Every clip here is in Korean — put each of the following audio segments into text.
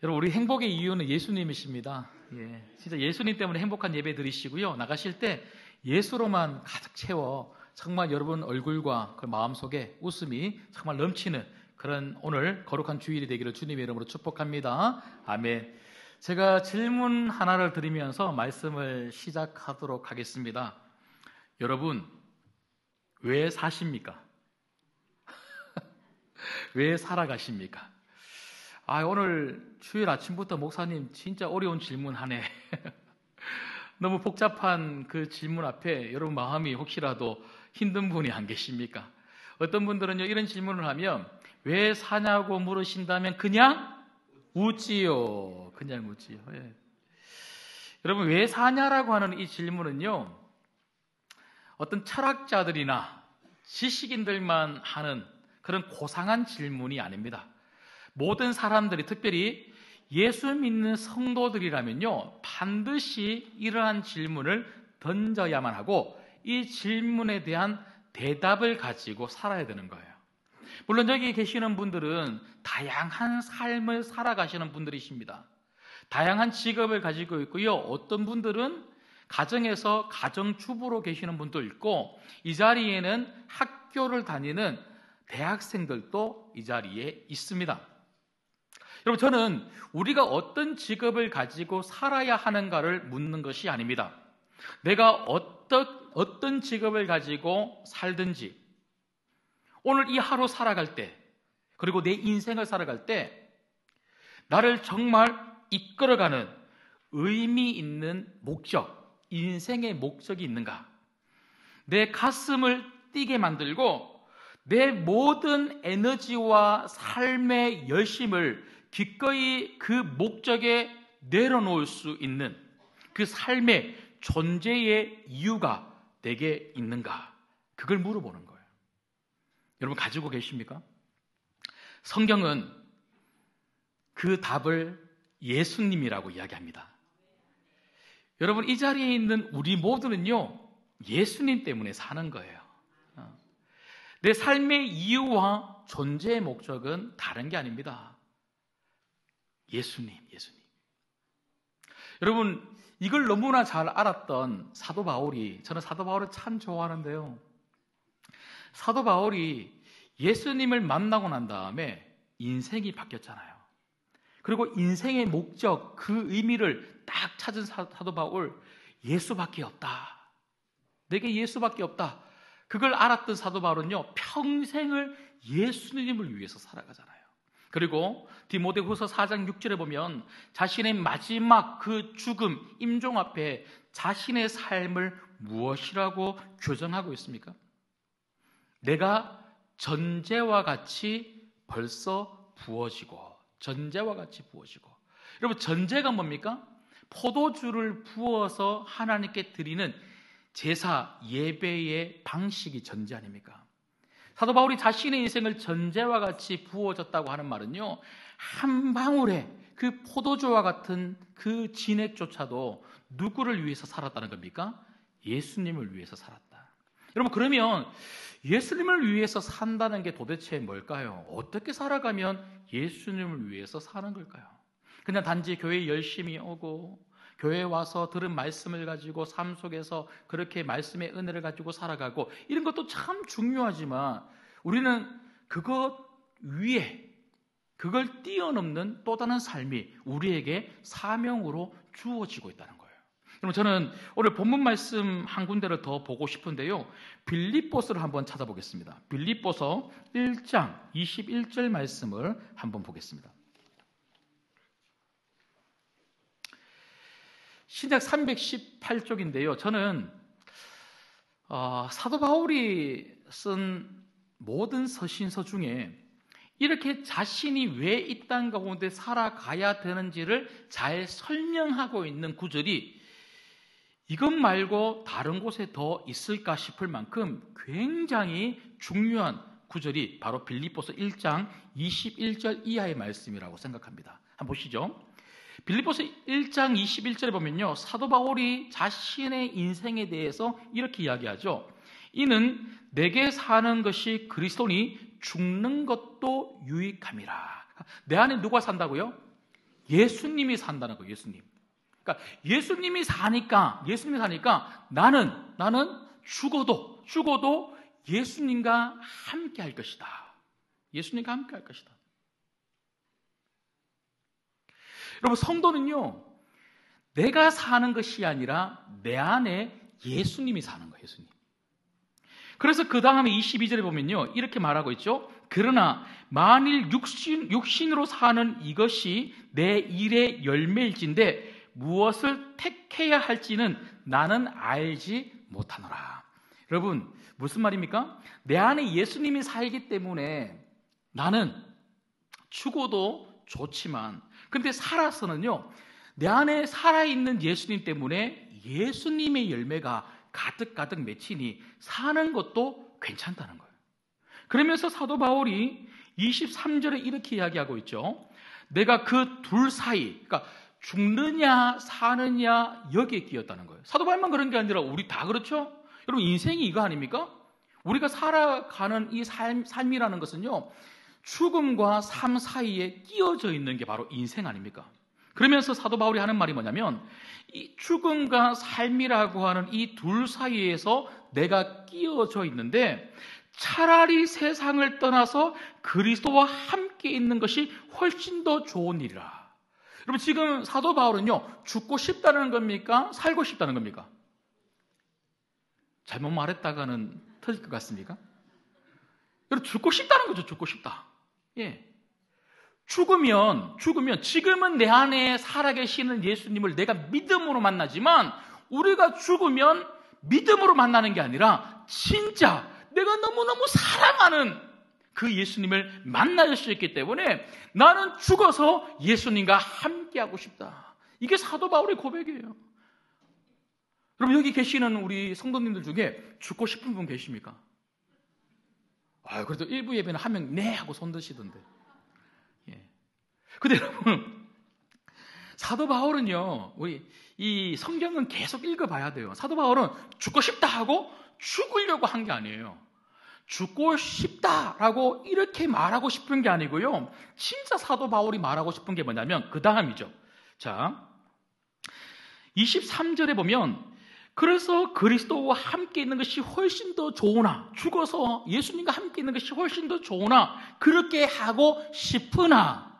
여러분, 우리 행복의 이유는 예수님이십니다. 진짜 예수님 때문에 행복한 예배 드리시고요. 나가실 때 예수로만 가득 채워 정말 여러분 얼굴과 그 마음속에 웃음이 정말 넘치는 그런 오늘 거룩한 주일이 되기를 주님의 이름으로 축복합니다. 아멘. 제가 질문 하나를 드리면서 말씀을 시작하도록 하겠습니다. 여러분, 왜 사십니까? 왜 살아가십니까? 오늘 주일 아침부터 목사님 진짜 어려운 질문하네. 너무 복잡한 그 질문 앞에 여러분 마음이 혹시라도 힘든 분이 안 계십니까? 어떤 분들은요, 이런 질문을 하면 왜 사냐고 물으신다면 그냥 웃지요. 그냥 웃지요. 여러분, 왜 사냐라고 하는 이 질문은요, 어떤 철학자들이나 지식인들만 하는 그런 고상한 질문이 아닙니다. 모든 사람들이, 특별히 예수 믿는 성도들이라면요, 반드시 이러한 질문을 던져야만 하고 이 질문에 대한 대답을 가지고 살아야 되는 거예요. 물론 여기 계시는 분들은 다양한 삶을 살아가시는 분들이십니다. 다양한 직업을 가지고 있고요. 어떤 분들은 가정에서 가정주부로 계시는 분도 있고, 이 자리에는 학교를 다니는 대학생들도 이 자리에 있습니다. 여러분, 저는 우리가 어떤 직업을 가지고 살아야 하는가를 묻는 것이 아닙니다. 내가 어떤 직업을 가지고 살든지, 오늘 이 하루 살아갈 때, 그리고 내 인생을 살아갈 때 나를 정말 이끌어가는 의미 있는 목적, 인생의 목적이 있는가? 내 가슴을 뛰게 만들고 내 모든 에너지와 삶의 열심을 기꺼이 그 목적에 내려놓을 수 있는 그 삶의 존재의 이유가 내게 있는가? 그걸 물어보는 거예요. 여러분, 가지고 계십니까? 성경은 그 답을 예수님이라고 이야기합니다. 여러분, 이 자리에 있는 우리 모두는요, 예수님 때문에 사는 거예요. 내 삶의 이유와 존재의 목적은 다른 게 아닙니다. 예수님. 여러분, 이걸 너무나 잘 알았던 사도 바울이, 저는 사도 바울을 참 좋아하는데요, 사도 바울이 예수님을 만나고 난 다음에 인생이 바뀌었잖아요. 그리고 인생의 목적, 그 의미를 딱 찾은 사도 바울, 예수밖에 없다. 내게 예수밖에 없다. 그걸 알았던 사도 바울은요, 평생을 예수님을 위해서 살아가잖아요. 그리고 디모데후서 4장 6절에 보면 자신의 마지막 그 죽음, 임종 앞에 자신의 삶을 무엇이라고 규정하고 있습니까? 내가 전제와 같이 벌써 부어지고, 전제와 같이 부어지고. 여러분, 전제가 뭡니까? 포도주를 부어서 하나님께 드리는 제사, 예배의 방식이 전제 아닙니까? 사도 바울이 자신의 인생을 전제와 같이 부어졌다고 하는 말은요, 한 방울의 그 포도주와 같은 그 진액조차도 누구를 위해서 살았다는 겁니까? 예수님을 위해서 살았다. 여러분, 그러면 예수님을 위해서 산다는 게 도대체 뭘까요? 어떻게 살아가면 예수님을 위해서 사는 걸까요? 그냥 단지 교회에 열심히 오고 교회에 와서 들은 말씀을 가지고 삶 속에서 그렇게 말씀의 은혜를 가지고 살아가고, 이런 것도 참 중요하지만 우리는 그것 위에, 그걸 뛰어넘는 또 다른 삶이 우리에게 사명으로 주어지고 있다는 거예요. 그럼 저는 오늘 본문 말씀 한 군데를 더 보고 싶은데요, 빌립보서를 한번 찾아보겠습니다. 빌립보서 1장 21절 말씀을 한번 보겠습니다. 신약 318쪽인데요. 저는 사도 바울이 쓴 모든 서신서 중에 이렇게 자신이 왜 이 땅 가운데 살아가야 되는지를 잘 설명하고 있는 구절이 이것 말고 다른 곳에 더 있을까 싶을 만큼 굉장히 중요한 구절이 바로 빌립보서 1장 21절 이하의 말씀이라고 생각합니다. 한번 보시죠. 빌립보서 1장 21절에 보면요, 사도 바울이 자신의 인생에 대해서 이렇게 이야기하죠. 이는 내게 사는 것이 그리스도니 죽는 것도 유익함이라. 내 안에 누가 산다고요? 예수님이 산다는 거예요. 예수님. 그러니까 예수님이 사니까 나는 죽어도 예수님과 함께 할 것이다. 예수님과 함께 할 것이다. 여러분, 성도는요, 내가 사는 것이 아니라 내 안에 예수님이 사는 거예요. 예수님. 그래서 그 다음에 22절에 보면요, 이렇게 말하고 있죠. 그러나 만일 육신으로 사는 이것이 내 일의 열매일진데 무엇을 택해야 할지는 나는 알지 못하노라. 여러분, 무슨 말입니까? 내 안에 예수님이 살기 때문에 나는 죽어도 좋지만, 근데 살아서는요, 내 안에 살아있는 예수님 때문에 예수님의 열매가 가득가득 맺히니 사는 것도 괜찮다는 거예요. 그러면서 사도 바울이 23절에 이렇게 이야기하고 있죠. 내가 그 둘 사이, 그러니까 죽느냐 사느냐 여기에 끼었다는 거예요. 사도 바울만 그런 게 아니라 우리 다 그렇죠? 여러분, 인생이 이거 아닙니까? 우리가 살아가는 이 삶이라는 것은요, 죽음과 삶 사이에 끼어져 있는 게 바로 인생 아닙니까? 그러면서 사도 바울이 하는 말이 뭐냐면, 이 죽음과 삶이라고 하는 이 둘 사이에서 내가 끼어져 있는데 차라리 세상을 떠나서 그리스도와 함께 있는 것이 훨씬 더 좋은 일이라. 여러분, 지금 사도 바울은요, 죽고 싶다는 겁니까? 살고 싶다는 겁니까? 잘못 말했다가는 터질 것 같습니까? 여러분, 죽고 싶다는 거죠. 죽고 싶다. 예. 죽으면 지금은 내 안에 살아계시는 예수님을 내가 믿음으로 만나지만, 우리가 죽으면 믿음으로 만나는 게 아니라 진짜 내가 너무너무 사랑하는 그 예수님을 만날 수 있기 때문에 나는 죽어서 예수님과 함께하고 싶다. 이게 사도 바울의 고백이에요. 여러분, 여기 계시는 우리 성도님들 중에 죽고 싶은 분 계십니까? 그래도 일부 예배는 한 명 네 하고 손 드시던데. 근데 여러분, 사도 바울은요, 우리 이 성경은 계속 읽어봐야 돼요. 사도 바울은 죽고 싶다 하고 죽으려고 한 게 아니에요. 죽고 싶다라고 이렇게 말하고 싶은 게 아니고요. 진짜 사도 바울이 말하고 싶은 게 뭐냐면 그 다음이죠. 자, 23절에 보면, 그래서 그리스도와 함께 있는 것이 훨씬 더 좋으나, 죽어서 예수님과 함께 있는 것이 훨씬 더 좋으나, 그렇게 하고 싶으나,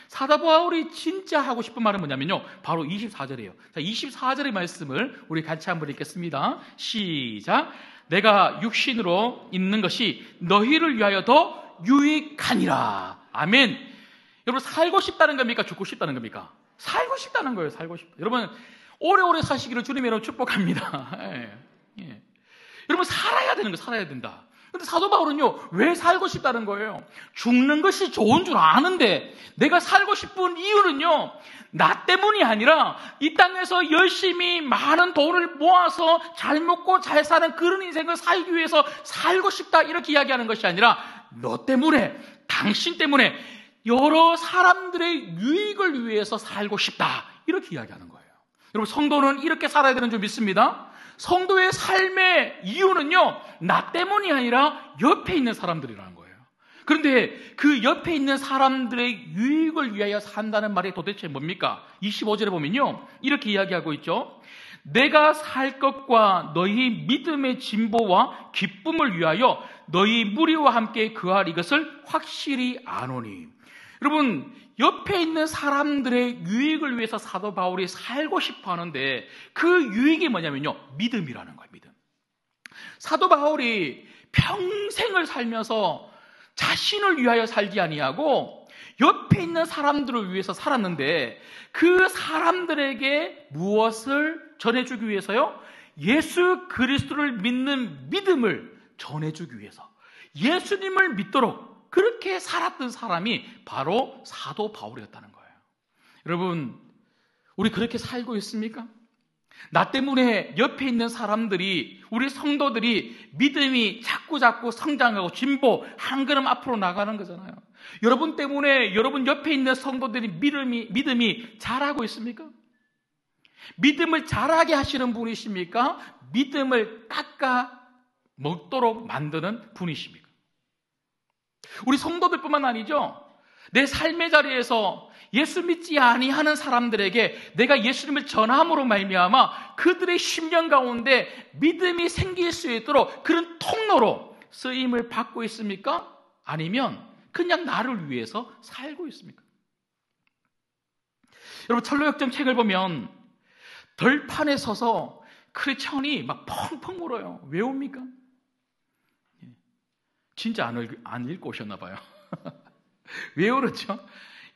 사도 바울이 진짜 하고 싶은 말은 뭐냐면요, 바로 24절이에요. 자, 24절의 말씀을 우리 같이 한번 읽겠습니다. 시작. 내가 육신으로 있는 것이 너희를 위하여 더 유익하니라. 아멘. 여러분, 살고 싶다는 겁니까? 죽고 싶다는 겁니까? 살고 싶다는 거예요. 살고 싶다. 여러분, 오래오래 사시기를 주님의 이름으로 축복합니다. 예. 여러분, 살아야 되는 거예요. 살아야 된다. 근데 사도 바울은요, 왜 살고 싶다는 거예요? 죽는 것이 좋은 줄 아는데 내가 살고 싶은 이유는요, 나 때문이 아니라 이 땅에서 열심히 많은 돈을 모아서 잘 먹고 잘 사는 그런 인생을 살기 위해서 살고 싶다, 이렇게 이야기하는 것이 아니라 너 때문에, 당신 때문에 여러 사람들의 유익을 위해서 살고 싶다, 이렇게 이야기하는 거예요. 여러분, 성도는 이렇게 살아야 되는 줄 믿습니다. 성도의 삶의 이유는요, 나 때문이 아니라 옆에 있는 사람들이라는 거예요. 그런데 그 옆에 있는 사람들의 유익을 위하여 산다는 말이 도대체 뭡니까? 25절에 보면요, 이렇게 이야기하고 있죠. 내가 살 것과 너희 믿음의 진보와 기쁨을 위하여 너희 무리와 함께 거할 이것을 확실히 아노니. 여러분, 옆에 있는 사람들의 유익을 위해서 사도 바울이 살고 싶어 하는데 그 유익이 뭐냐면요, 믿음이라는 거예요. 믿음. 사도 바울이 평생을 살면서 자신을 위하여 살지 아니하고 옆에 있는 사람들을 위해서 살았는데, 그 사람들에게 무엇을 전해주기 위해서요? 예수 그리스도를 믿는 믿음을 전해주기 위해서, 예수님을 믿도록 그렇게 살았던 사람이 바로 사도 바울이었다는 거예요. 여러분, 우리 그렇게 살고 있습니까? 나 때문에 옆에 있는 사람들이, 우리 성도들이 믿음이 자꾸 성장하고 진보, 한 걸음 앞으로 나가는 거잖아요. 여러분 때문에 여러분 옆에 있는 성도들이 믿음이 자라고 있습니까? 믿음을 자라게 하시는 분이십니까? 믿음을 깎아 먹도록 만드는 분이십니까? 우리 성도들뿐만 아니죠. 내 삶의 자리에서 예수 믿지 아니하는 사람들에게 내가 예수님을 전함으로 말미암아 그들의 심령 가운데 믿음이 생길 수 있도록 그런 통로로 쓰임을 받고 있습니까? 아니면 그냥 나를 위해서 살고 있습니까? 여러분, 철로역정 책을 보면 덜판에 서서 크리스천이 막 펑펑 울어요. 왜 옵니까? 진짜 안 읽고 오셨나 봐요. 왜 그렇죠?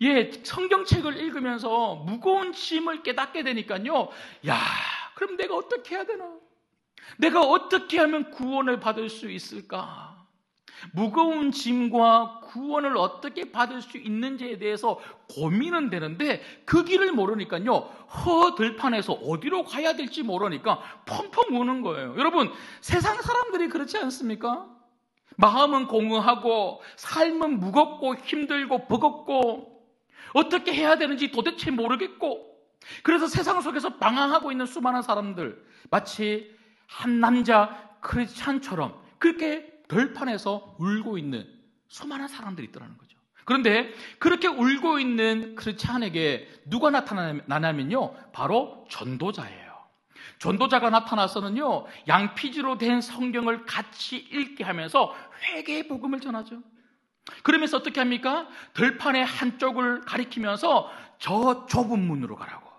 예, 성경책을 읽으면서 무거운 짐을 깨닫게 되니까요. 야, 그럼 내가 어떻게 해야 되나? 내가 어떻게 하면 구원을 받을 수 있을까? 무거운 짐과 구원을 어떻게 받을 수 있는지에 대해서 고민은 되는데 그 길을 모르니까요. 허들판에서 어디로 가야 될지 모르니까 펑펑 우는 거예요. 여러분, 세상 사람들이 그렇지 않습니까? 마음은 공허하고 삶은 무겁고 힘들고 버겁고 어떻게 해야 되는지 도대체 모르겠고 그래서 세상 속에서 방황하고 있는 수많은 사람들, 마치 한 남자 크리스찬처럼 그렇게 덜판에서 울고 있는 수많은 사람들이 있더라는 거죠. 그런데 그렇게 울고 있는 크리스찬에게 누가 나타나냐면요, 바로 전도자예요. 전도자가 나타나서는요, 양피지로 된 성경을 같이 읽게 하면서 회개의 복음을 전하죠. 그러면서 어떻게 합니까? 들판의 한쪽을 가리키면서 저 좁은 문으로 가라고.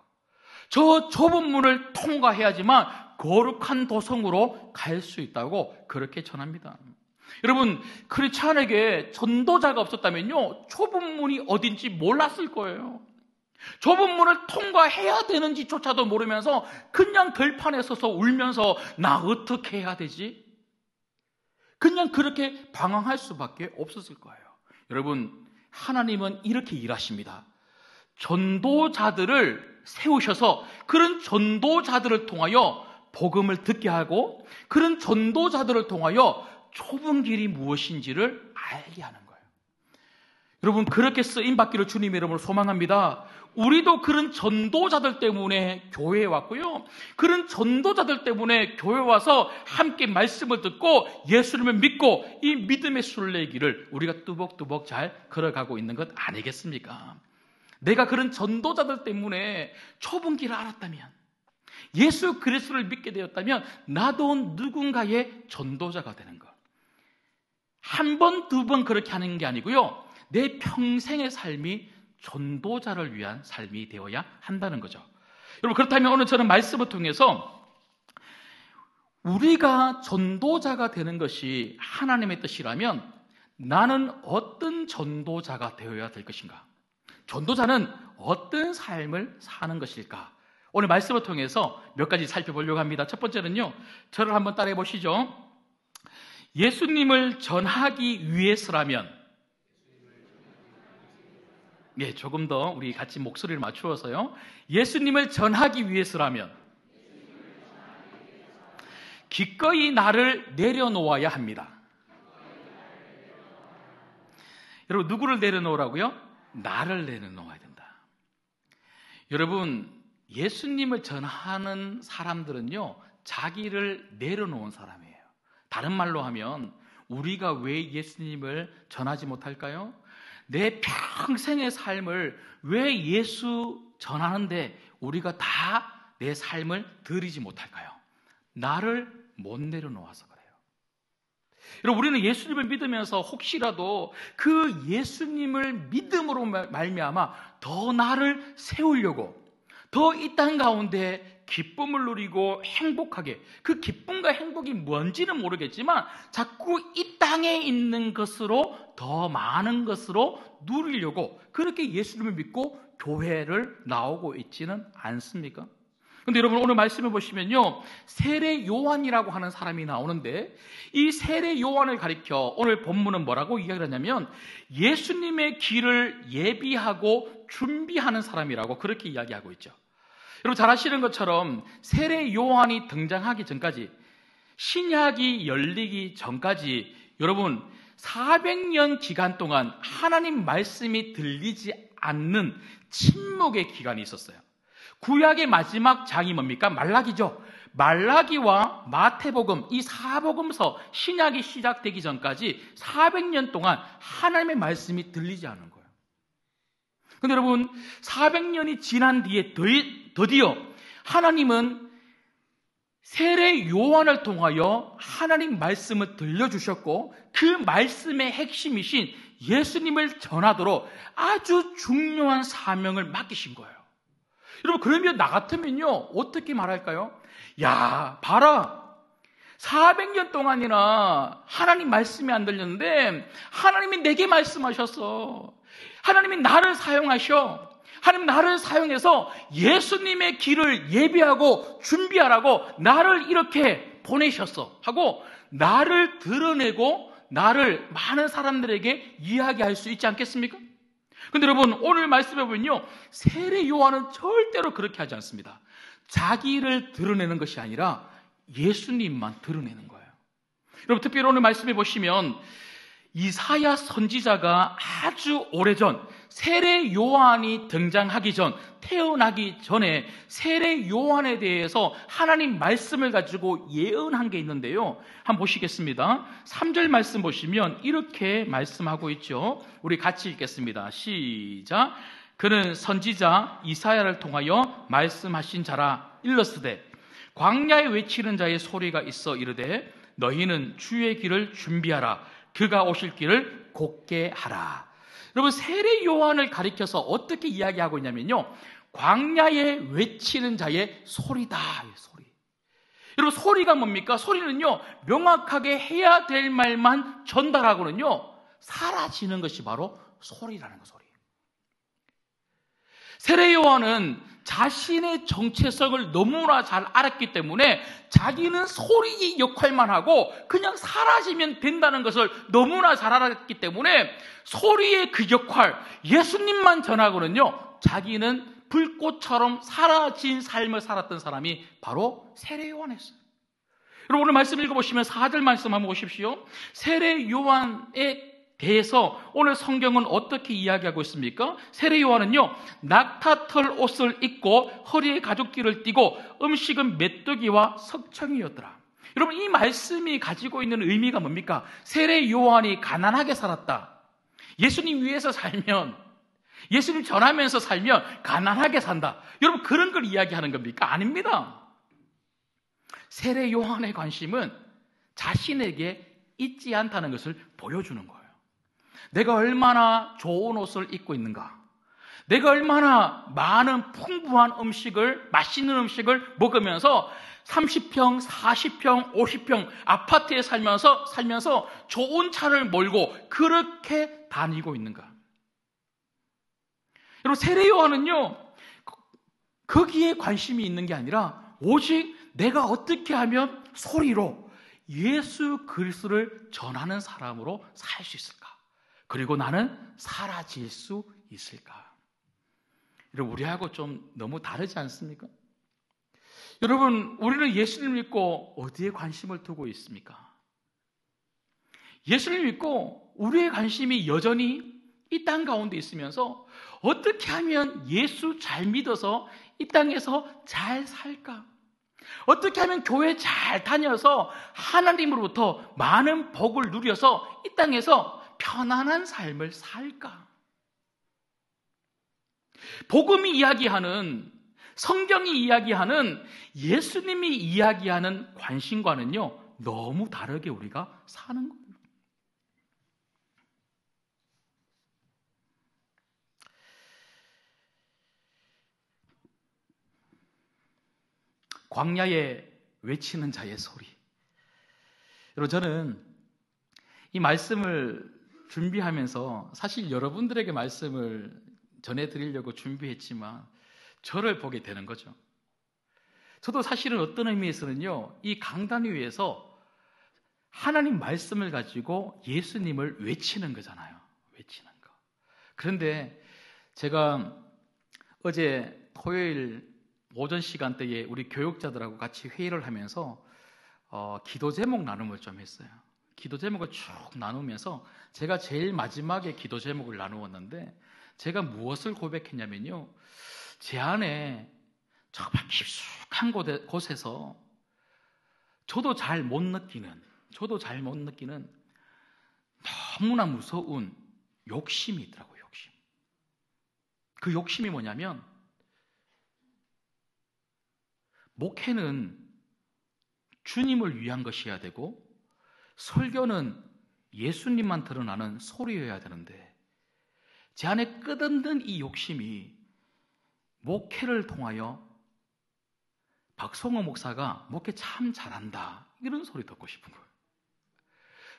저 좁은 문을 통과해야지만 거룩한 도성으로 갈 수 있다고 그렇게 전합니다. 여러분, 크리스찬에게 전도자가 없었다면요, 좁은 문이 어딘지 몰랐을 거예요. 좁은 문을 통과해야 되는지조차도 모르면서 그냥 들판에 서서 울면서 나 어떻게 해야 되지? 그냥 그렇게 방황할 수밖에 없었을 거예요. 여러분, 하나님은 이렇게 일하십니다. 전도자들을 세우셔서 그런 전도자들을 통하여 복음을 듣게 하고 그런 전도자들을 통하여 좁은 길이 무엇인지를 알게 하는 거예요. 여러분, 그렇게 쓰임받기를 주님의 이름으로 소망합니다. 우리도 그런 전도자들 때문에 교회에 왔고요, 그런 전도자들 때문에 교회에 와서 함께 말씀을 듣고 예수님을 믿고 이 믿음의 순례길을 우리가 뚜벅뚜벅 잘 걸어가고 있는 것 아니겠습니까? 내가 그런 전도자들 때문에 좁은 길을 알았다면, 예수 그리스도를 믿게 되었다면 나도 누군가의 전도자가 되는 것. 한 번, 두 번 그렇게 하는 게 아니고요, 내 평생의 삶이 전도자를 위한 삶이 되어야 한다는 거죠. 여러분, 그렇다면 오늘 저는 말씀을 통해서 우리가 전도자가 되는 것이 하나님의 뜻이라면 나는 어떤 전도자가 되어야 될 것인가? 전도자는 어떤 삶을 사는 것일까? 오늘 말씀을 통해서 몇 가지 살펴보려고 합니다. 첫 번째는요, 저를 한번 따라해 보시죠. 예수님을 전하기 위해서라면, 예, 조금 더 우리 같이 목소리를 맞추어서요. 예수님을 전하기 위해서라면 기꺼이 나를 내려놓아야 합니다. 여러분, 누구를 내려놓으라고요? 나를 내려놓아야 된다. 여러분, 예수님을 전하는 사람들은요, 자기를 내려놓은 사람이에요. 다른 말로 하면 우리가 왜 예수님을 전하지 못할까요? 내 평생의 삶을 왜 예수 전하는데 우리가 다 내 삶을 드리지 못할까요? 나를 못 내려놓아서 그래요. 여러분, 우리는 예수님을 믿으면서 혹시라도 그 예수님을 믿음으로 말미암아 더 나를 세우려고, 더 이 땅 가운데 기쁨을 누리고 행복하게, 그 기쁨과 행복이 뭔지는 모르겠지만 자꾸 이 땅에 있는 것으로 더 많은 것으로 누리려고 그렇게 예수님을 믿고 교회를 나오고 있지는 않습니까? 그런데 여러분, 오늘 말씀을 보시면요, 세례 요한이라고 하는 사람이 나오는데 이 세례 요한을 가리켜 오늘 본문은 뭐라고 이야기를 하냐면 예수님의 길을 예비하고 준비하는 사람이라고 그렇게 이야기하고 있죠. 여러분, 잘 아시는 것처럼 세례 요한이 등장하기 전까지, 신약이 열리기 전까지 여러분 400년 기간 동안 하나님 말씀이 들리지 않는 침묵의 기간이 있었어요. 구약의 마지막 장이 뭡니까? 말라기죠. 말라기와 마태복음, 이 사복음서, 신약이 시작되기 전까지 400년 동안 하나님의 말씀이 들리지 않은 거예요. 근데 여러분, 400년이 지난 뒤에 드디어 하나님은 세례 요한을 통하여 하나님 말씀을 들려주셨고, 그 말씀의 핵심이신 예수님을 전하도록 아주 중요한 사명을 맡기신 거예요. 여러분, 그러면 나 같으면요, 어떻게 말할까요? 야, 봐라. 400년 동안이나 하나님 말씀이 안 들렸는데 하나님이 내게 말씀하셨어. 하나님이 나를 사용하셔. 하나님 나를 사용해서 예수님의 길을 예비하고 준비하라고 나를 이렇게 보내셨어 하고 나를 드러내고 나를 많은 사람들에게 이야기할 수 있지 않겠습니까? 근데 여러분, 오늘 말씀해 보면요, 세례 요한은 절대로 그렇게 하지 않습니다. 자기를 드러내는 것이 아니라 예수님만 드러내는 거예요. 여러분, 특별히 오늘 말씀해 보시면 이사야 선지자가 아주 오래전 세례 요한이 등장하기 전, 태어나기 전에 세례 요한에 대해서 하나님 말씀을 가지고 예언한 게 있는데요, 한번 보시겠습니다. 3절 말씀 보시면 이렇게 말씀하고 있죠. 우리 같이 읽겠습니다. 시작. 그는 선지자 이사야를 통하여 말씀하신 자라. 일러스되 광야에 외치는 자의 소리가 있어 이르되 너희는 주의 길을 준비하라. 그가 오실 길을 곧게 하라. 여러분, 세례 요한을 가리켜서 어떻게 이야기하고 있냐면요, 광야에 외치는 자의 소리다. 소리. 여러분, 소리가 뭡니까? 소리는요, 명확하게 해야 될 말만 전달하고는요 사라지는 것이 바로 소리라는 거. 소리. 세례 요한은 자신의 정체성을 너무나 잘 알았기 때문에 자기는 소리의 역할만 하고 그냥 사라지면 된다는 것을 너무나 잘 알았기 때문에 소리의 그 역할, 예수님만 전하고는요 자기는 불꽃처럼 사라진 삶을 살았던 사람이 바로 세례 요한이었어요. 여러분, 오늘 말씀 읽어보시면 4절 말씀 한번 보십시오. 세례 요한의 대해서 오늘 성경은 어떻게 이야기하고 있습니까? 세례 요한은요, 낙타털 옷을 입고 허리에 가죽띠를 띠고 음식은 메뚜기와 석청이었더라. 여러분, 이 말씀이 가지고 있는 의미가 뭡니까? 세례 요한이 가난하게 살았다. 예수님 위해서 살면, 예수님 전하면서 살면 가난하게 산다. 여러분, 그런 걸 이야기하는 겁니까? 아닙니다. 세례 요한의 관심은 자신에게 있지 않다는 것을 보여주는 거예요. 내가 얼마나 좋은 옷을 입고 있는가, 내가 얼마나 많은 풍부한 음식을, 맛있는 음식을 먹으면서 30평, 40평, 50평 아파트에 살면서 좋은 차를 몰고 그렇게 다니고 있는가. 여러분, 세례 요한은요 거기에 관심이 있는 게 아니라 오직 내가 어떻게 하면 소리로 예수 그리스도를 전하는 사람으로 살 수 있을까? 그리고 나는 사라질 수 있을까? 여러분, 우리하고 좀 너무 다르지 않습니까? 여러분, 우리는 예수님을 믿고 어디에 관심을 두고 있습니까? 예수님을 믿고 우리의 관심이 여전히 이 땅 가운데 있으면서 어떻게 하면 예수 잘 믿어서 이 땅에서 잘 살까? 어떻게 하면 교회 잘 다녀서 하나님으로부터 많은 복을 누려서 이 땅에서 편안한 삶을 살까? 복음이 이야기하는, 성경이 이야기하는, 예수님이 이야기하는 관심과는요 너무 다르게 우리가 사는 거예요. 광야에 외치는 자의 소리. 여러분, 저는 이 말씀을 준비하면서 사실 여러분들에게 말씀을 전해드리려고 준비했지만 저를 보게 되는 거죠. 저도 사실은 어떤 의미에서는요, 이 강단 위에서 하나님 말씀을 가지고 예수님을 외치는 거잖아요. 외치는 거. 그런데 제가 어제 토요일 오전 시간대에 우리 교육자들하고 같이 회의를 하면서 기도 제목 나눔을 좀 했어요. 기도 제목을 쭉 나누면서 제가 제일 마지막에 기도 제목을 나누었는데 제가 무엇을 고백했냐면요, 제 안에 정말 깊숙한 곳에서 저도 잘 못 느끼는 너무나 무서운 욕심이 있더라고요. 욕심. 그 욕심이 뭐냐면, 목회는 주님을 위한 것이어야 되고 설교는 예수님만 드러나는 소리여야 되는데, 제 안에 끝없는 이 욕심이 목회를 통하여 박성호 목사가 목회 참 잘한다, 이런 소리 듣고 싶은 거예요.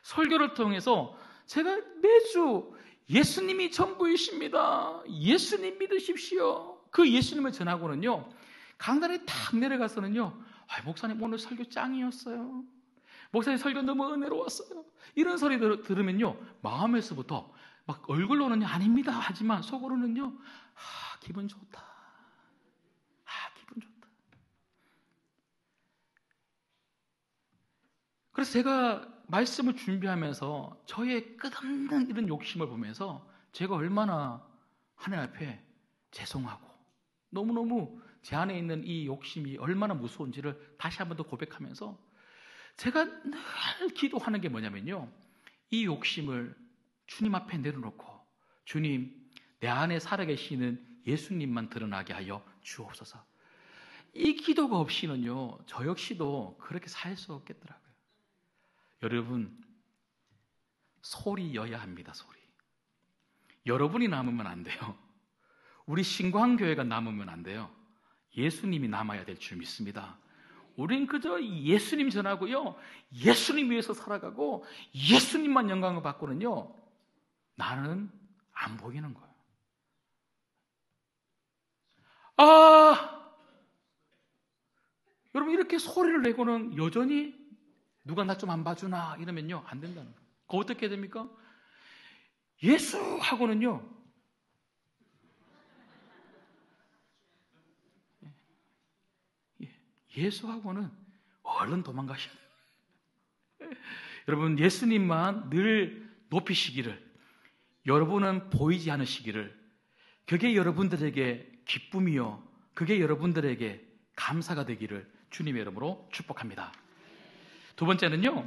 설교를 통해서 제가 매주 예수님이 전부이십니다, 예수님 믿으십시오, 그 예수님을 전하고는요, 강단에 탁 내려가서는요, 목사님 오늘 설교 짱이었어요, 목사님 설교 너무 은혜로웠어요, 이런 소리 들으면요, 마음에서부터 막 얼굴로는 아닙니다 하지만 속으로는요, 기분 좋다, 기분 좋다. 그래서 제가 말씀을 준비하면서 저의 끝없는 이런 욕심을 보면서 제가 얼마나 하나님 앞에 죄송하고 너무너무 제 안에 있는 이 욕심이 얼마나 무서운지를 다시 한 번 더 고백하면서, 제가 늘 기도하는 게 뭐냐면요, 이 욕심을 주님 앞에 내려놓고, 주님, 내 안에 살아계시는 예수님만 드러나게 하여 주옵소서. 이 기도가 없이는요, 저 역시도 그렇게 살 수 없겠더라고요. 여러분, 소리여야 합니다. 소리. 여러분이 남으면 안 돼요. 우리 신광교회가 남으면 안 돼요. 예수님이 남아야 될 줄 믿습니다. 우린 그저 예수님 전하고요, 예수님 위해서 살아가고 예수님만 영광을 받고는요, 나는 안 보이는 거예요. 여러분, 이렇게 소리를 내고는 여전히 누가 나 좀 안 봐주나 이러면요, 안 된다는 거예요. 그거 어떻게 됩니까? 예수하고는요, 예수하고는 얼른 도망가셔야 돼요. 여러분, 예수님만 늘 높이시기를, 여러분은 보이지 않으시기를, 그게 여러분들에게 기쁨이요, 그게 여러분들에게 감사가 되기를 주님의 이름으로 축복합니다. 두 번째는요,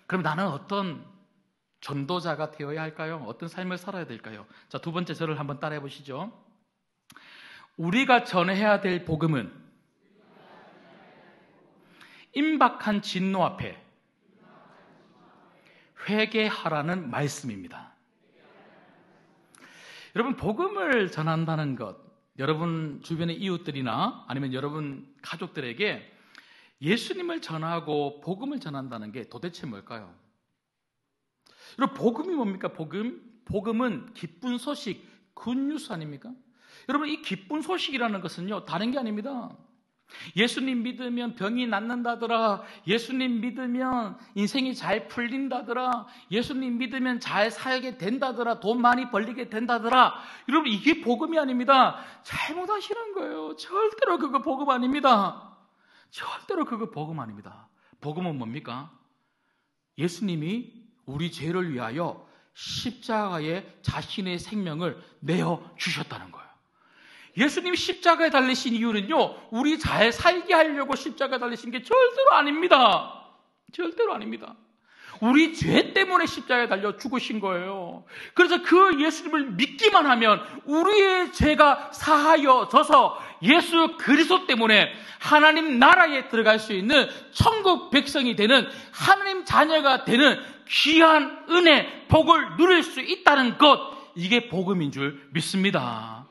그럼 나는 어떤 전도자가 되어야 할까요? 어떤 삶을 살아야 될까요? 자, 두 번째 저를 한번 따라해 보시죠. 우리가 전해야 될 복음은 임박한 진노 앞에 회개하라는 말씀입니다. 여러분, 복음을 전한다는 것, 여러분 주변의 이웃들이나 아니면 여러분 가족들에게 예수님을 전하고 복음을 전한다는 게 도대체 뭘까요? 여러분, 복음이 뭡니까? 복음은 기쁜 소식, 굿뉴스 아닙니까? 여러분, 이 기쁜 소식이라는 것은요, 다른 게 아닙니다. 예수님 믿으면 병이 낫는다더라, 예수님 믿으면 인생이 잘 풀린다더라, 예수님 믿으면 잘 살게 된다더라, 돈 많이 벌리게 된다더라. 여러분, 이게 복음이 아닙니다. 잘못하시는 거예요. 절대로 그거 복음 아닙니다. 절대로 그거 복음 아닙니다. 복음은 뭡니까? 예수님이 우리 죄를 위하여 십자가에 자신의 생명을 내어 주셨다는 거예요. 예수님이 십자가에 달리신 이유는요, 우리 잘 살게 하려고 십자가에 달리신 게 절대로 아닙니다. 절대로 아닙니다. 우리 죄 때문에 십자가에 달려 죽으신 거예요. 그래서 그 예수님을 믿기만 하면 우리의 죄가 사하여져서 예수 그리스도 때문에 하나님 나라에 들어갈 수 있는 천국 백성이 되는, 하나님 자녀가 되는 귀한 은혜, 복을 누릴 수 있다는 것, 이게 복음인 줄 믿습니다.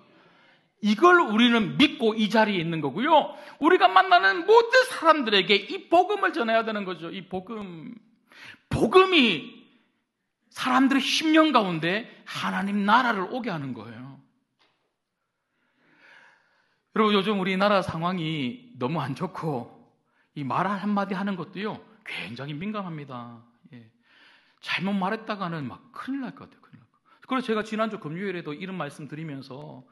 이걸 우리는 믿고 이 자리에 있는 거고요, 우리가 만나는 모든 사람들에게 이 복음을 전해야 되는 거죠. 이 복음이 사람들의 심령 가운데 하나님 나라를 오게 하는 거예요. 여러분, 요즘 우리나라 상황이 너무 안 좋고 이 말 한마디 하는 것도요, 굉장히 민감합니다. 잘못 말했다가는 막 큰일 날 것 같아요. 큰일 날 것 같아요. 그래서 제가 지난주 금요일에도 이런 말씀 드리면서,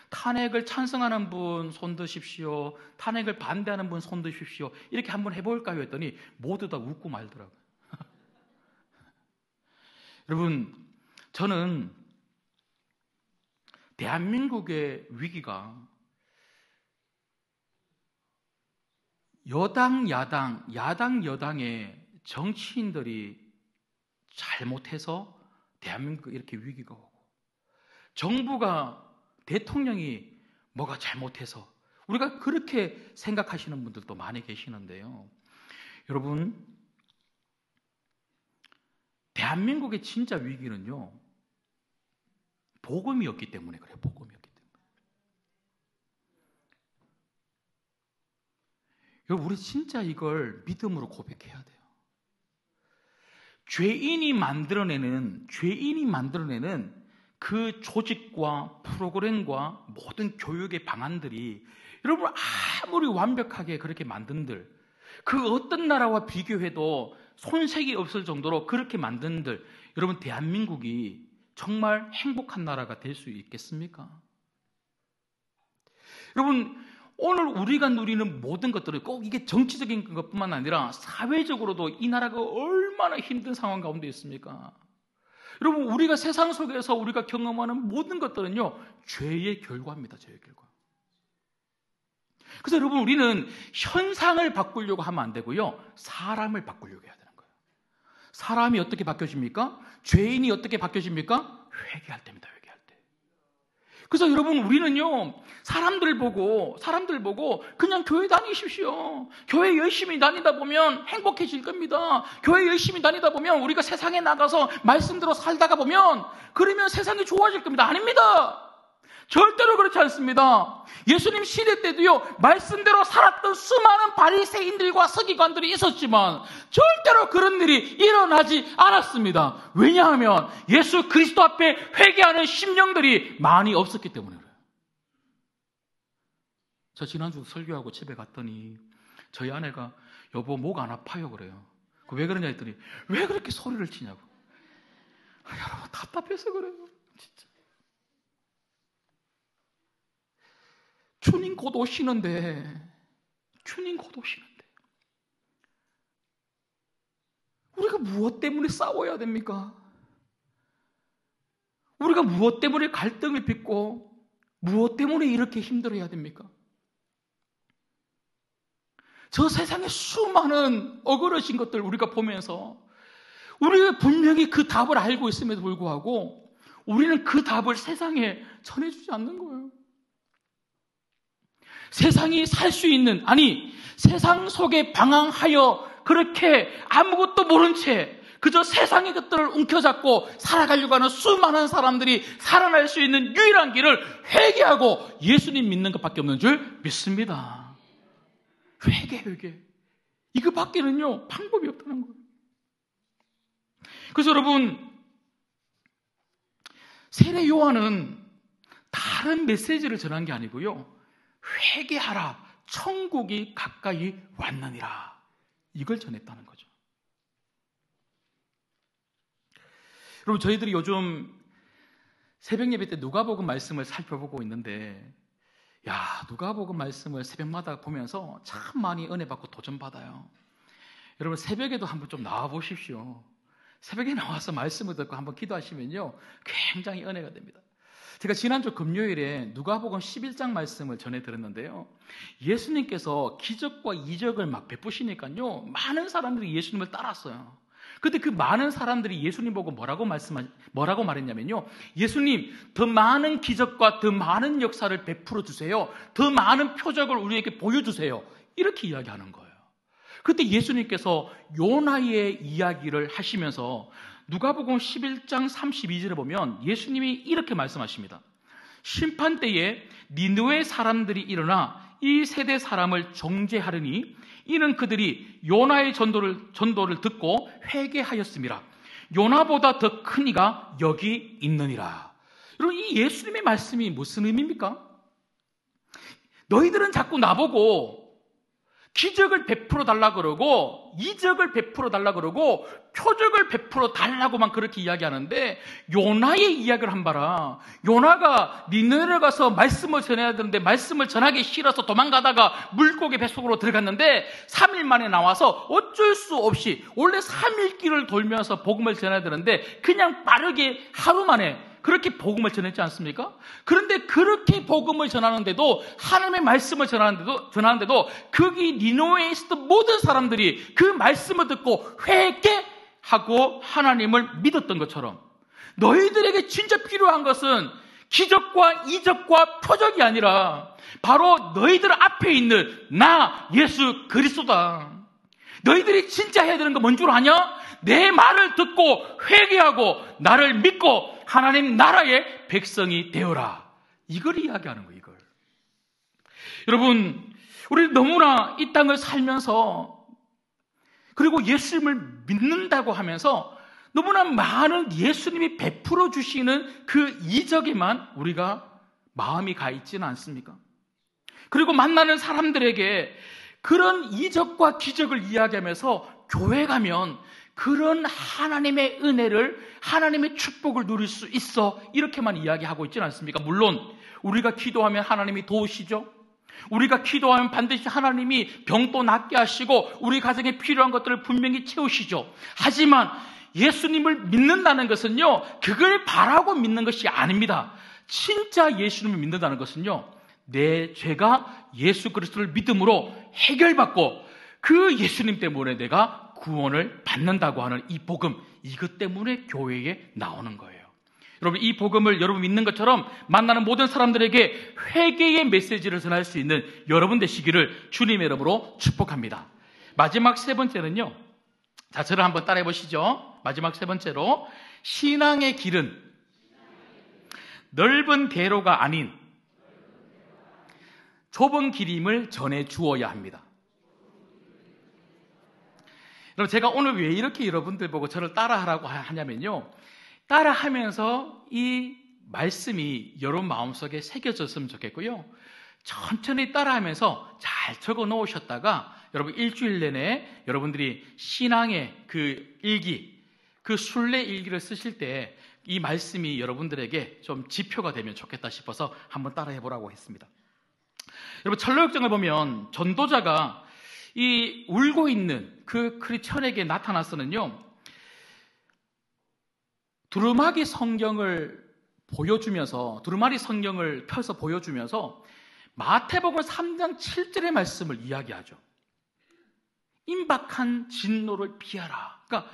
탄핵을 찬성하는 분 손 드십시오, 탄핵을 반대하는 분 손 드십시오, 이렇게 한번 해볼까요 했더니 모두 다 웃고 말더라고요. 여러분, 저는 대한민국의 위기가 여당, 여당의 정치인들이 잘못해서 대한민국에 이렇게 위기가 오고, 정부가 대통령이 뭐가 잘못해서 우리가 그렇게 생각하시는 분들도 많이 계시는데요. 여러분, 대한민국의 진짜 위기는요, 복음이었기 때문에 그래요. 복음이었기 때문에. 여러분, 우리 진짜 이걸 믿음으로 고백해야 돼요. 죄인이 만들어내는 그 조직과 프로그램과 모든 교육의 방안들이 여러분 아무리 완벽하게 그렇게 만든들, 그 어떤 나라와 비교해도 손색이 없을 정도로 그렇게 만든들, 여러분 대한민국이 정말 행복한 나라가 될 수 있겠습니까? 여러분, 오늘 우리가 누리는 모든 것들은 꼭 이게 정치적인 것뿐만 아니라 사회적으로도 이 나라가 얼마나 힘든 상황 가운데 있습니까? 여러분, 우리가 세상 속에서 우리가 경험하는 모든 것들은요, 죄의 결과입니다. 죄의 결과. 그래서 여러분, 우리는 현상을 바꾸려고 하면 안 되고요, 사람을 바꾸려고 해야 되는 거예요. 사람이 어떻게 바뀌어집니까? 죄인이 어떻게 바뀌어집니까? 회개할 때입니다. 회개할 때. 그래서 여러분, 우리는요, 사람들 보고 그냥 교회 다니십시오. 교회 열심히 다니다 보면 행복해질 겁니다. 교회 열심히 다니다 보면 우리가 세상에 나가서 말씀대로 살다가 보면 그러면 세상이 좋아질 겁니다. 아닙니다. 절대로 그렇지 않습니다. 예수님 시대 때도요, 말씀대로 살았던 수많은 바리새인들과 서기관들이 있었지만 절대로 그런 일이 일어나지 않았습니다. 왜냐하면 예수 그리스도 앞에 회개하는 심령들이 많이 없었기 때문에 그래요. 저 지난주 설교하고 집에 갔더니 저희 아내가 여보 목 안 아파요 그래요. 왜 그러냐 했더니 왜 그렇게 소리를 치냐고. 여러분 답답해서 그래요. 진짜. 주님 곧 오시는데 우리가 무엇 때문에 싸워야 됩니까? 우리가 무엇 때문에 갈등을 빚고 무엇 때문에 이렇게 힘들어야 됩니까? 저 세상에 수많은 어그러진 것들 우리가 보면서 우리가 분명히 그 답을 알고 있음에도 불구하고 우리는 그 답을 세상에 전해주지 않는 거예요. 세상이 살 수 있는, 아니 세상 속에 방황하여 그렇게 아무것도 모른 채 그저 세상의 것들을 움켜잡고 살아가려고 하는 수많은 사람들이 살아날 수 있는 유일한 길을 회개하고 예수님 믿는 것밖에 없는 줄 믿습니다. 회개. 이거밖에는요 방법이 없다는 거예요. 그래서 여러분, 세례 요한은 다른 메시지를 전한 게 아니고요, 회개하라, 천국이 가까이 왔느니라, 이걸 전했다는 거죠. 여러분, 저희들이 요즘 새벽 예배 때 누가복음 말씀을 살펴보고 있는데, 누가복음 말씀을 새벽마다 보면서 참 많이 은혜 받고 도전 받아요. 여러분, 새벽에도 한번 좀 나와 보십시오. 새벽에 나와서 말씀을 듣고 한번 기도하시면요 굉장히 은혜가 됩니다. 제가 지난주 금요일에 누가복음 11장 말씀을 전해드렸는데요, 예수님께서 기적과 이적을 막 베푸시니까요 많은 사람들이 예수님을 따랐어요. 그런데 그 많은 사람들이 예수님 보고 뭐라고 말했냐면요, 예수님 더 많은 기적과 더 많은 역사를 베풀어 주세요, 더 많은 표적을 우리에게 보여주세요, 이렇게 이야기하는 거예요. 그때 예수님께서 요나의 이야기를 하시면서 누가복음 11장 32절에 보면 예수님이 이렇게 말씀하십니다. 심판 때에 니느웨 사람들이 일어나 이 세대 사람을 정죄하려니 이는 그들이 요나의 전도를 듣고 회개하였음이라. 요나보다 더 큰 이가 여기 있느니라. 여러분, 이 예수님의 말씀이 무슨 의미입니까? 너희들은 자꾸 나보고 기적을 베풀어 달라 그러고 이적을 베풀어 달라 그러고 표적을 베풀어 달라고만 그렇게 이야기하는데, 요나의 이야기를 한 봐라. 요나가 니느웨에 가서 말씀을 전해야 되는데 말씀을 전하기 싫어서 도망가다가 물고기 뱃속으로 들어갔는데 3일 만에 나와서 어쩔 수 없이, 원래 3일 길을 돌면서 복음을 전해야 되는데 그냥 빠르게 하루 만에 그렇게 복음을 전했지 않습니까? 그런데 그렇게 복음을 전하는데도, 하나님의 말씀을 전하는데도 거기 니느웨에 있었던 모든 사람들이 그 말씀을 듣고 회개하고 하나님을 믿었던 것처럼, 너희들에게 진짜 필요한 것은 기적과 이적과 표적이 아니라 바로 너희들 앞에 있는 나 예수 그리스도다. 너희들이 진짜 해야 되는 거 뭔 줄 아냐? 내 말을 듣고 회개하고 나를 믿고 하나님 나라의 백성이 되어라. 이걸 이야기하는 거예요. 이걸. 여러분, 우리 너무나 이 땅을 살면서 그리고 예수님을 믿는다고 하면서 너무나 많은 예수님이 베풀어 주시는 그 이적에만 우리가 마음이 가 있지는 않습니까? 그리고 만나는 사람들에게 그런 이적과 기적을 이야기하면서 교회 가면 그런 하나님의 은혜를, 하나님의 축복을 누릴 수 있어, 이렇게만 이야기하고 있지는 않습니까? 물론 우리가 기도하면 하나님이 도우시죠. 우리가 기도하면 반드시 하나님이 병도 낫게 하시고 우리 가정에 필요한 것들을 분명히 채우시죠. 하지만 예수님을 믿는다는 것은요, 그걸 바라고 믿는 것이 아닙니다. 진짜 예수님을 믿는다는 것은요, 내 죄가 예수 그리스도를 믿음으로 해결받고 그 예수님 때문에 내가 구원을 받는다고 하는 이 복음, 이것 때문에 교회에 나오는 거예요. 여러분, 이 복음을 여러분 믿는 것처럼 만나는 모든 사람들에게 회개의 메시지를 전할 수 있는 여러분 되시기를 주님의 이름으로 축복합니다. 마지막 세 번째는요, 자, 저를 한번 따라해 보시죠. 마지막 세 번째로, 신앙의 길은 넓은 대로가 아닌 좁은 길임을 전해 주어야 합니다. 여러분, 제가 오늘 왜 이렇게 여러분들 보고 저를 따라하라고 하냐면요, 따라하면서 이 말씀이 여러분 마음속에 새겨졌으면 좋겠고요, 천천히 따라하면서 잘 적어 놓으셨다가 여러분 일주일 내내 여러분들이 신앙의 그 일기, 그 순례 일기를 쓰실 때 이 말씀이 여러분들에게 좀 지표가 되면 좋겠다 싶어서 한번 따라해 보라고 했습니다. 여러분, 철로역정을 보면 전도자가 이 울고 있는 그 크리스천에게 나타나서는요, 두루마기 성경을 보여주면서, 두루마리 성경을 펴서 보여주면서 마태복음 3장 7절의 말씀을 이야기하죠. 임박한 진노를 피하라. 그러니까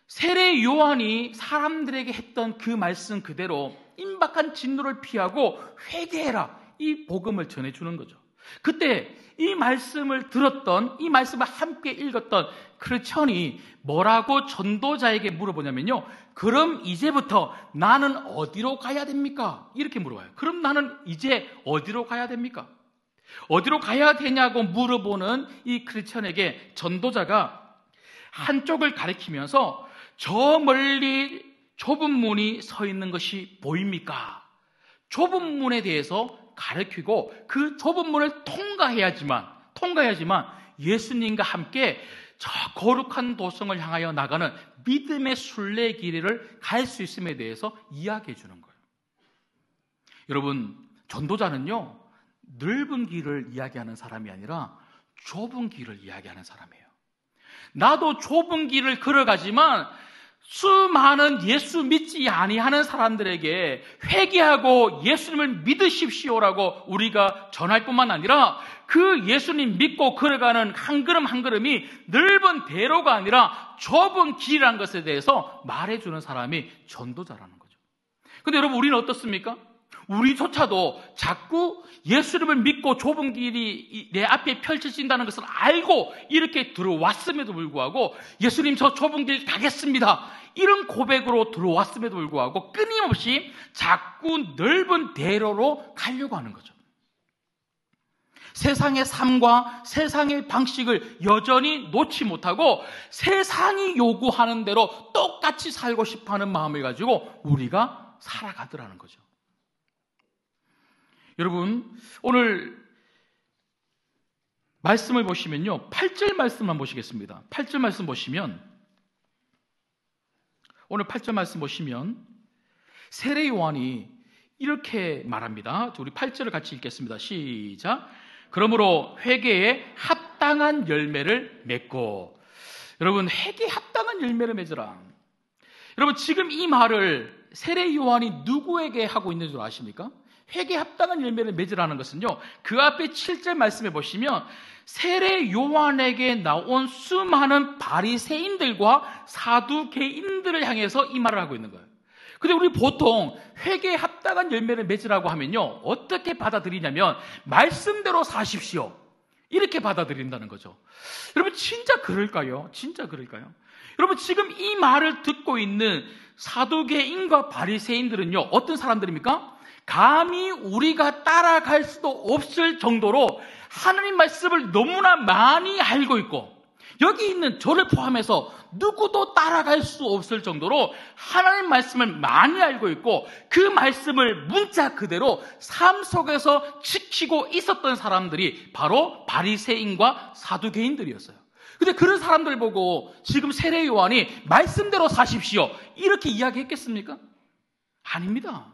세례 요한이 사람들에게 했던 그 말씀 그대로 임박한 진노를 피하고 회개해라, 이 복음을 전해주는 거죠. 그때 이 말씀을 들었던, 이 말씀을 함께 읽었던 크리스천이 뭐라고 전도자에게 물어보냐면요, 그럼 이제부터 나는 어디로 가야 됩니까? 이렇게 물어봐요. 그럼 나는 이제 어디로 가야 됩니까? 어디로 가야 되냐고 물어보는 이 크리스천에게 전도자가 한쪽을 가리키면서 저 멀리 좁은 문이 서 있는 것이 보입니까? 좁은 문에 대해서 가르치고 그 좁은 문을 통과해야지만 예수님과 함께 저 거룩한 도성을 향하여 나가는 믿음의 순례 길을 갈 수 있음에 대해서 이야기해 주는 거예요. 여러분, 전도자는요, 넓은 길을 이야기하는 사람이 아니라 좁은 길을 이야기하는 사람이에요. 나도 좁은 길을 걸어가지만 수많은 예수 믿지 아니하는 사람들에게 회개하고 예수님을 믿으십시오라고 우리가 전할 뿐만 아니라 그 예수님 믿고 걸어가는 한 걸음 한 걸음이 넓은 대로가 아니라 좁은 길이라는 것에 대해서 말해주는 사람이 전도자라는 거죠. 근데 여러분, 우리는 어떻습니까? 우리조차도 자꾸 예수님을 믿고 좁은 길이 내 앞에 펼쳐진다는 것을 알고 이렇게 들어왔음에도 불구하고 예수님, 저 좁은 길 가겠습니다, 이런 고백으로 들어왔음에도 불구하고 끊임없이 자꾸 넓은 대로로 가려고 하는 거죠. 세상의 삶과 세상의 방식을 여전히 놓지 못하고 세상이 요구하는 대로 똑같이 살고 싶어하는 마음을 가지고 우리가 살아가더라는 거죠. 여러분, 오늘 말씀을 보시면요, 8절 말씀만 보시겠습니다. 8절 말씀 보시면, 오늘 8절 말씀 보시면 세례 요한이 이렇게 말합니다. 우리 8절을 같이 읽겠습니다. 시작. 그러므로 회개에 합당한 열매를 맺고. 여러분, 회개에 합당한 열매를 맺으라. 여러분, 지금 이 말을 세례 요한이 누구에게 하고 있는 줄 아십니까? 회개에 합당한 열매를 맺으라는 것은요, 그 앞에 7절 말씀에 보시면 세례 요한에게 나온 수많은 바리새인들과 사두개인들을 향해서 이 말을 하고 있는 거예요. 근데 우리 보통 회개에 합당한 열매를 맺으라고 하면요, 어떻게 받아들이냐면 말씀대로 사십시오, 이렇게 받아들인다는 거죠. 여러분, 진짜 그럴까요? 진짜 그럴까요? 여러분, 지금 이 말을 듣고 있는 사두개인과 바리새인들은요, 어떤 사람들입니까? 감히 우리가 따라갈 수도 없을 정도로 하나님 말씀을 너무나 많이 알고 있고, 여기 있는 저를 포함해서 누구도 따라갈 수 없을 정도로 하나님 말씀을 많이 알고 있고, 그 말씀을 문자 그대로 삶 속에서 지키고 있었던 사람들이 바로 바리새인과 사두개인들이었어요. 근데 그런 사람들 보고 지금 세례 요한이 말씀대로 사십시오, 이렇게 이야기했겠습니까? 아닙니다.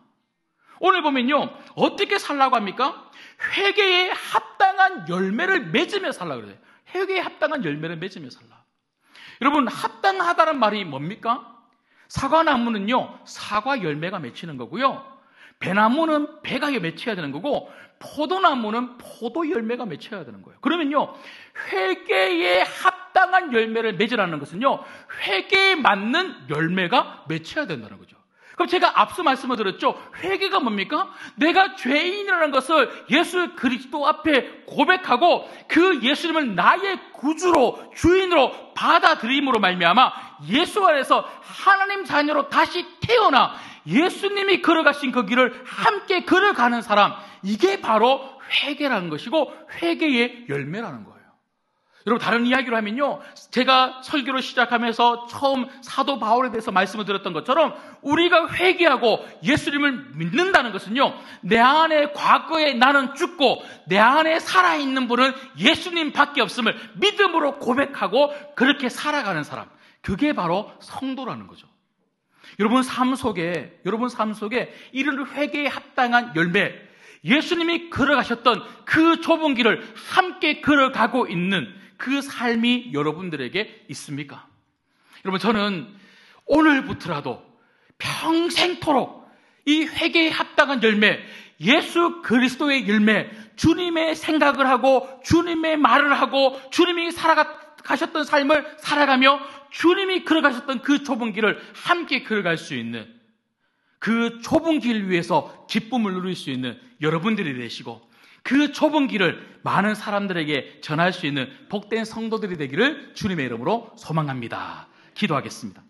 오늘 보면요, 어떻게 살라고 합니까? 회개에 합당한 열매를 맺으며 살라고 그래요. 회개에 합당한 열매를 맺으며 살라. 여러분, 합당하다는 말이 뭡니까? 사과나무는요, 사과 열매가 맺히는 거고요, 배나무는 배가 맺혀야 되는 거고, 포도나무는 포도 열매가 맺혀야 되는 거예요. 그러면요, 회개에 합당한 열매를 맺으라는 것은요, 회개에 맞는 열매가 맺혀야 된다는 거죠. 그럼 제가 앞서 말씀을 드렸죠. 회개가 뭡니까? 내가 죄인이라는 것을 예수 그리스도 앞에 고백하고 그 예수님을 나의 구주로, 주인으로 받아들임으로 말미암아 예수 안에서 하나님 자녀로 다시 태어나 예수님이 걸어가신 그 길을 함께 걸어가는 사람, 이게 바로 회개라는 것이고 회개의 열매라는 거예요. 여러분, 다른 이야기로 하면요, 제가 설교를 시작하면서 처음 사도 바울에 대해서 말씀을 드렸던 것처럼 우리가 회개하고 예수님을 믿는다는 것은요, 내 안에 과거에 나는 죽고 내 안에 살아있는 분은 예수님밖에 없음을 믿음으로 고백하고 그렇게 살아가는 사람, 그게 바로 성도라는 거죠. 여러분 삶 속에 이런 회개에 합당한 열매, 예수님이 걸어가셨던 그 좁은 길을 함께 걸어가고 있는 그 삶이 여러분들에게 있습니까? 여러분, 저는 오늘부터라도 평생토록 이 회개에 합당한 열매, 예수 그리스도의 열매, 주님의 생각을 하고 주님의 말을 하고 주님이 살아가셨던 삶을 살아가며 주님이 걸어가셨던 그 좁은 길을 함께 걸어갈 수 있는, 그 좁은 길 위에서 기쁨을 누릴 수 있는 여러분들이 되시고, 그 좁은 길을 많은 사람들에게 전할 수 있는 복된 성도들이 되기를 주님의 이름으로 소망합니다. 기도하겠습니다.